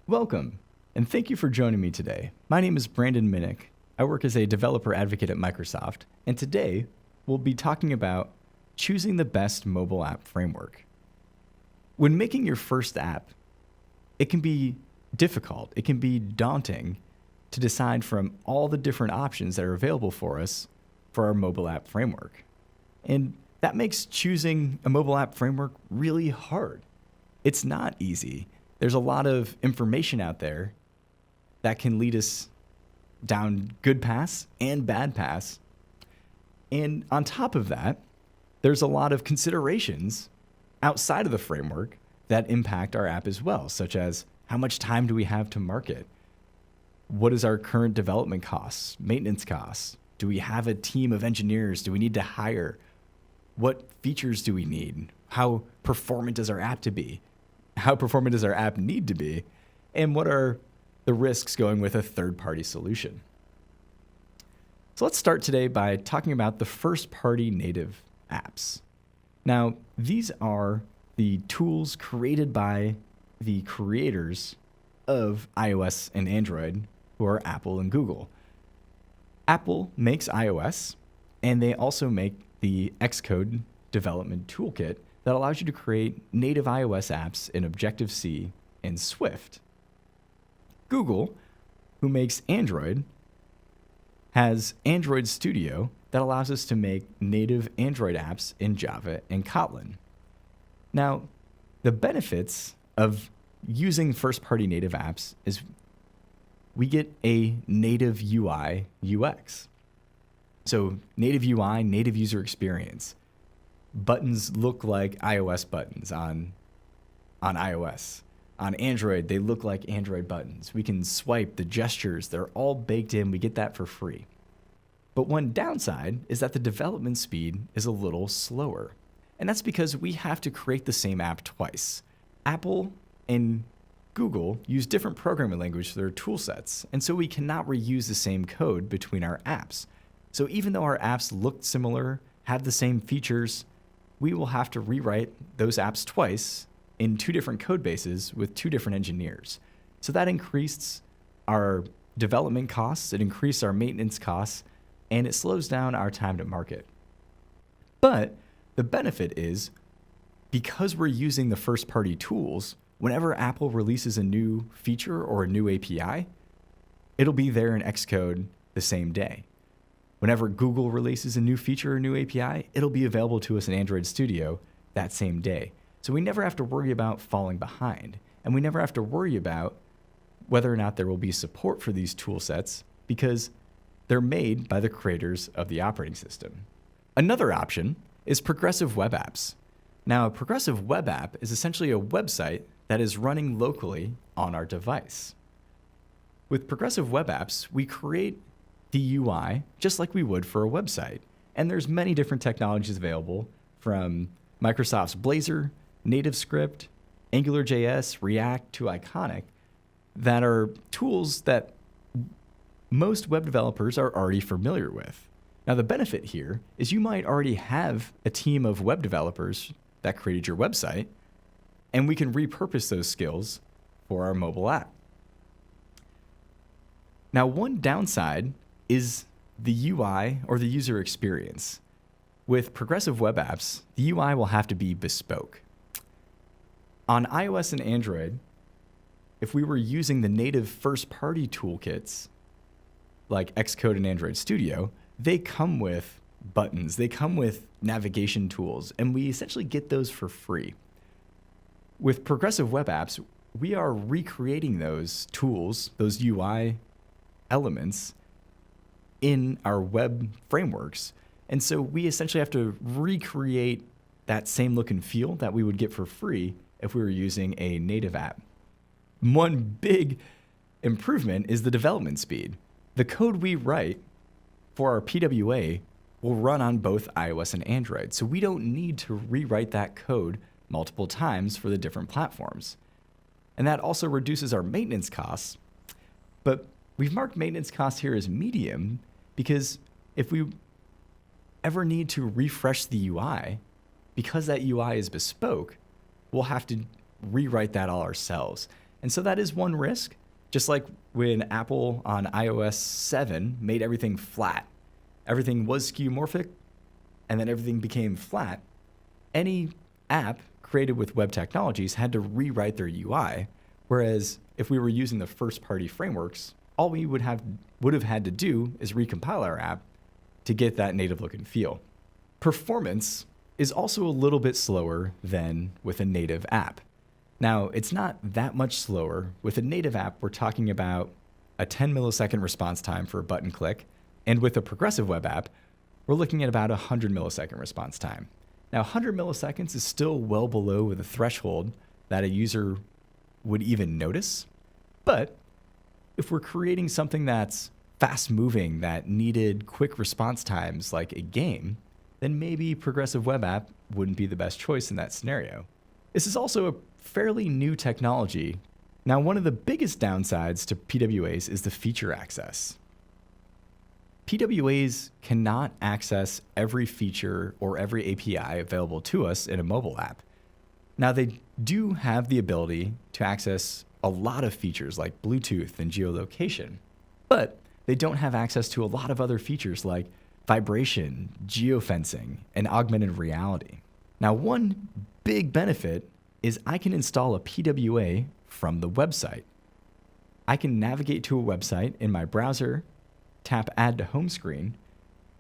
Welcome, and thank you for joining me today. My name is Brandon Minnick. I work as a developer advocate at Microsoft, and today we'll be talking about choosing the best mobile app framework. When making your first app, it can be difficult, it can be daunting to decide from all the different options that are available for us for our mobile app framework. And that makes choosing a mobile app framework really hard. It's not easy. There's a lot of information out there that can lead us down good paths and bad paths. And on top of that, there's a lot of considerations outside of the framework that impact our app as well, such as how much time do we have to market? What is our current development costs, maintenance costs? Do we have a team of engineers? Do we need to hire? What features do we need? How performant does our app to be? How performant does our app need to be? And what are the risks going with a third-party solution? So let's start today by talking about the first-party native apps. Now, these are the tools created by the creators of iOS and Android, who are Apple and Google. Apple makes iOS, and they also make the Xcode development toolkit that allows you to create native iOS apps in Objective-C and Swift. Google, who makes Android, has Android Studio that allows us to make native Android apps in Java and Kotlin. Now, the benefits of using first-party native apps is we get a native UI UX. So native UI, native user experience. Buttons look like iOS buttons on iOS. On Android, they look like Android buttons. We can swipe, the gestures, they're all baked in. We get that for free. But one downside is that the development speed is a little slower. And that's because we have to create the same app twice. Apple and Google use different programming language for their tool sets, and so we cannot reuse the same code between our apps. So even though our apps look similar, have the same features, we will have to rewrite those apps twice in two different code bases with two different engineers. So that increased our development costs, it increased our maintenance costs, and it slows down our time to market. But the benefit is, because we're using the first-party tools, whenever Apple releases a new feature or a new API, it'll be there in Xcode the same day. Whenever Google releases a new feature or new API, it'll be available to us in Android Studio that same day. So we never have to worry about falling behind, and we never have to worry about whether or not there will be support for these tool sets because they're made by the creators of the operating system. Another option is progressive web apps. Now, a progressive web app is essentially a website that is running locally on our device. With progressive web apps, we create the UI just like we would for a website. And there's many different technologies available, from Microsoft's Blazor, NativeScript, AngularJS, React to Iconic, that are tools that most web developers are already familiar with. Now, the benefit here is you might already have a team of web developers that created your website, and we can repurpose those skills for our mobile app. Now, one downside is the UI or the user experience. With progressive web apps, the UI will have to be bespoke. On iOS and Android, if we were using the native first-party toolkits like Xcode and Android Studio, they come with buttons, they come with navigation tools, and we essentially get those for free. With progressive web apps, we are recreating those tools, those UI elements, in our web frameworks. And so we essentially have to recreate that same look and feel that we would get for free if we were using a native app. One big improvement is the development speed. The code we write for our PWA will run on both iOS and Android, so we don't need to rewrite that code multiple times for the different platforms. And that also reduces our maintenance costs, but we've marked maintenance costs here as medium because if we ever need to refresh the UI, because that UI is bespoke, we'll have to rewrite that all ourselves. And so that is one risk. Just like when Apple on iOS 7 made everything flat, everything was skeuomorphic, and then everything became flat. Any app created with web technologies had to rewrite their UI, whereas if we were using the first-party frameworks, all we would have had to do is recompile our app to get that native look and feel. Performance is also a little bit slower than with a native app. Now, it's not that much slower. With a native app, we're talking about a 10 millisecond response time for a button click, and with a progressive web app, we're looking at about a 100 millisecond response time. Now, 100 milliseconds is still well below the threshold that a user would even notice, but if we're creating something that's fast moving, that needed quick response times like a game, then maybe progressive web app wouldn't be the best choice in that scenario. This is also a fairly new technology. Now, one of the biggest downsides to PWAs is the feature access. PWAs cannot access every feature or every API available to us in a mobile app. Now, they do have the ability to access a lot of features like Bluetooth and geolocation, but they don't have access to a lot of other features like vibration, geofencing, and augmented reality. Now, one big benefit is I can install a PWA from the website. I can navigate to a website in my browser, tap Add to Home Screen,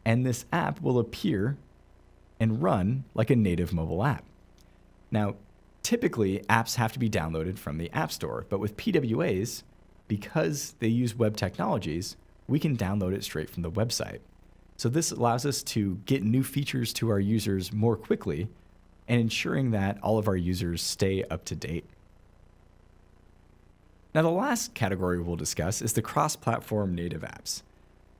and this app will appear and run like a native mobile app. Now, typically, apps have to be downloaded from the App Store, but with PWAs, because they use web technologies, we can download it straight from the website. So this allows us to get new features to our users more quickly and ensuring that all of our users stay up to date. Now, the last category we'll discuss is the cross-platform native apps.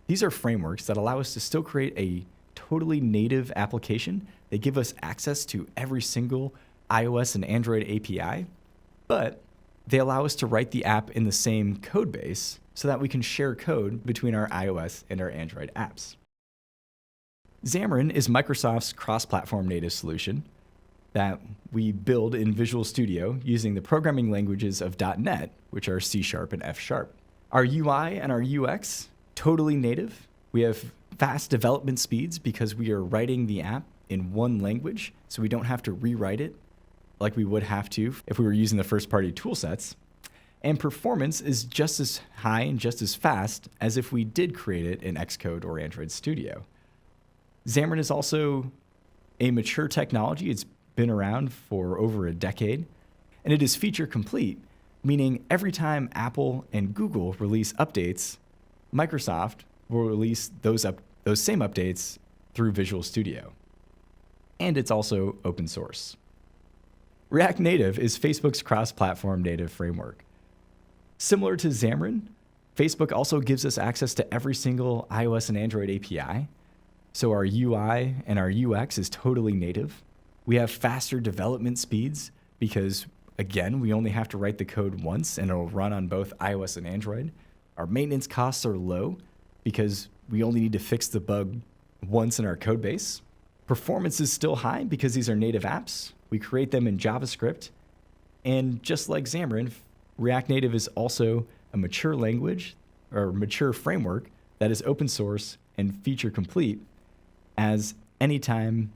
These are frameworks that allow us to still create a totally native application. They give us access to every single iOS and Android API, but they allow us to write the app in the same code base so that we can share code between our iOS and our Android apps. Xamarin is Microsoft's cross-platform native solution that we build in Visual Studio using the programming languages of .NET, which are C# and F#. Our UI and our UX, totally native. We have fast development speeds because we are writing the app in one language, so we don't have to rewrite it like we would have to if we were using the first-party toolsets. And performance is just as high and just as fast as if we did create it in Xcode or Android Studio. Xamarin is also a mature technology. It's been around for over a decade, and it is feature complete, meaning every time Apple and Google release updates, Microsoft will release those same updates through Visual Studio. And it's also open source. React Native is Facebook's cross-platform native framework. Similar to Xamarin, Facebook also gives us access to every single iOS and Android API. So our UI and our UX is totally native. We have faster development speeds because, again, we only have to write the code once and it'll run on both iOS and Android. Our maintenance costs are low because we only need to fix the bug once in our code base. Performance is still high because these are native apps. We create them in JavaScript. And just like Xamarin, React Native is also a mature language or mature framework that is open source and feature complete, as anytime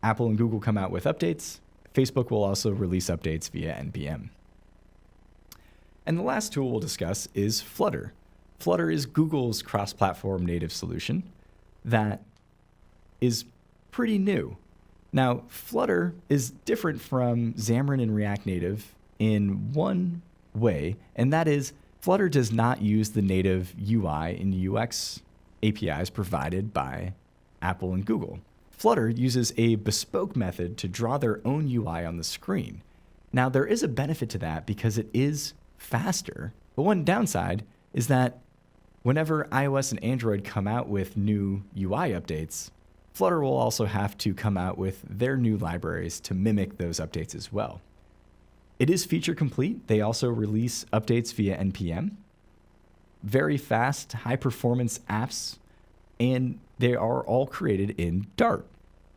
Apple and Google come out with updates, Facebook will also release updates via NPM. And the last tool we'll discuss is Flutter. Flutter is Google's cross-platform native solution that is pretty new. Now, Flutter is different from Xamarin and React Native in one way, and that is Flutter does not use the native UI and UX APIs provided by Apple and Google. Flutter uses a bespoke method to draw their own UI on the screen. Now, there is a benefit to that because it is faster, but one downside is that whenever iOS and Android come out with new UI updates, Flutter will also have to come out with their new libraries to mimic those updates as well. It is feature complete. They also release updates via NPM. Very fast, high performance apps, and they are all created in Dart.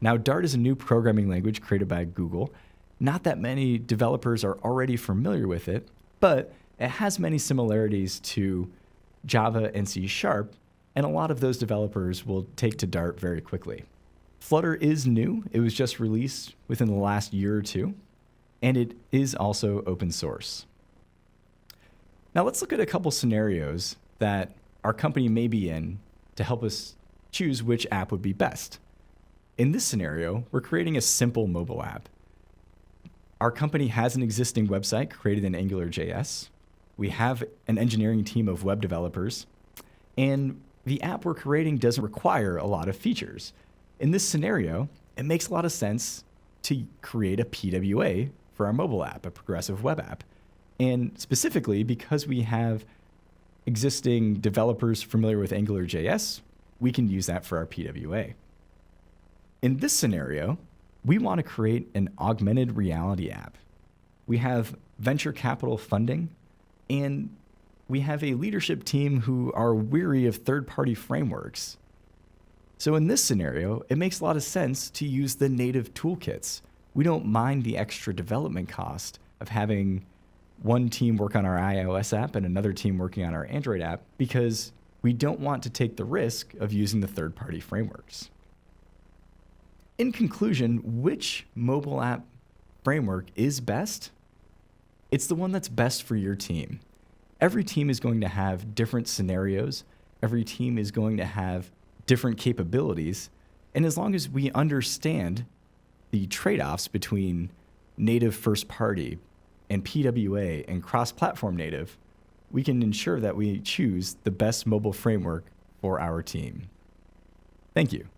Now, Dart is a new programming language created by Google. Not that many developers are already familiar with it, but it has many similarities to Java and C Sharp, and a lot of those developers will take to Dart very quickly. Flutter is new. It was just released within the last year or two, and it is also open source. Now let's look at a couple scenarios that our company may be in to help us choose which app would be best. In this scenario, we're creating a simple mobile app. Our company has an existing website created in AngularJS. We have an engineering team of web developers, and the app we're creating doesn't require a lot of features. In this scenario, it makes a lot of sense to create a PWA for our mobile app, a progressive web app. And specifically, because we have existing developers familiar with AngularJS, we can use that for our PWA. In this scenario, we want to create an augmented reality app. We have venture capital funding, and we have a leadership team who are weary of third-party frameworks. So in this scenario, it makes a lot of sense to use the native toolkits. We don't mind the extra development cost of having one team work on our iOS app and another team working on our Android app because we don't want to take the risk of using the third-party frameworks. In conclusion, which mobile app framework is best? It's the one that's best for your team. Every team is going to have different scenarios. Every team is going to have different capabilities. And as long as we understand the trade-offs between native first-party and PWA and cross-platform native, we can ensure that we choose the best mobile framework for our team. Thank you.